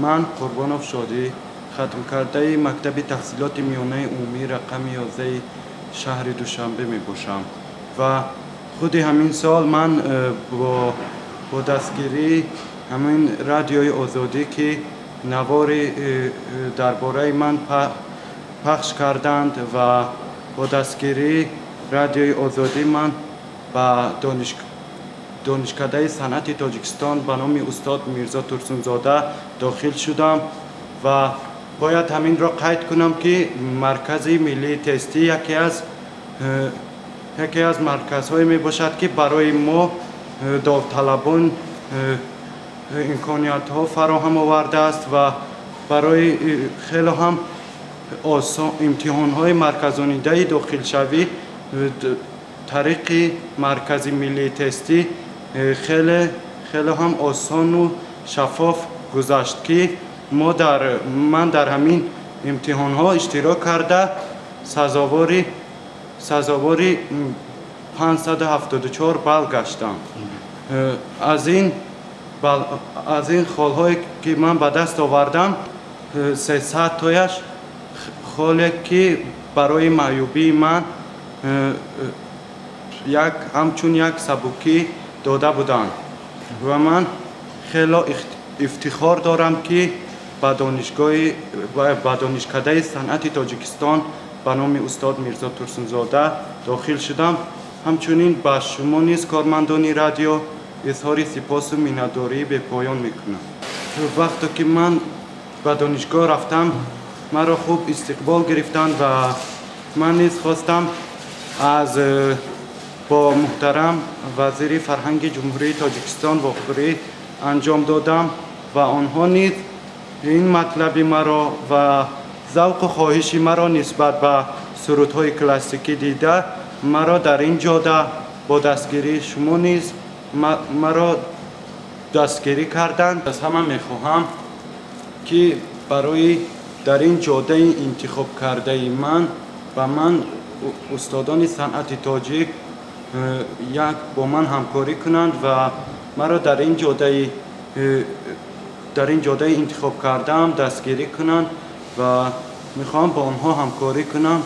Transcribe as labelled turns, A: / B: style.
A: من قربانوف شادی ختم کرده مکتب تحصیلات میانه عمومی رقم 11 شهر دوشنبه می باشم و خود همین سال من با دستگیری همین رادیوی آزادی که نواری درباره من پخش کردند و با دستگیری رادیوی آزادی من با دانشکده صنعت تاجیکستان به نام استاد میرزا ترسونزاده داخل شدم و باید همین را قید کنم که مرکز ملی تستی یکی از مرکزهای می باشد که برای ما داوطلبان امکانیت ها فراهم آورده است و برای خیلی هم امتحان های مرکزانیده داخل شوی طریق مرکز ملی تستی خیلی هم آسان و شفاف گذشت که من در همین امتحان ها اشتراک کرده سزاواری 574 بال گشتم. از این خالهایی که من به دست آوردم 300 تایش خاله که برای معیوبی من همچون یک سبکی داده بودند و من خیلی افتخار دارم که به دانشکده صنعت تاجیکستان به نام استاد میرزا ترسونزاده داخل شدم. همچنین به شما نیز کارمندان رادیو اظهار سپاس و منتداری به پایان میکنم. وقتی که من به دانشگاه رفتم مرا خوب استقبال گرفتند و من نیز خواستم با محترم وزیر فرهنگ جمهوری تاجیکستان واگذاری انجام دادم و آنها نیز این مطلب مرا و ذوق و خواهش مرا نسبت به سرودهای کلاسیکی دیده مرا در این جاده با دستگیری شما نیز مرا دستگیری کردند. از همه میخواهم که برای در این جاده انتخاب کرده من استادان صنعت تاجیک با من همکاری کنند و مرا در این جاده انتخاب کردم دستگیری کنند و میخوام با آنها همکاری کنم.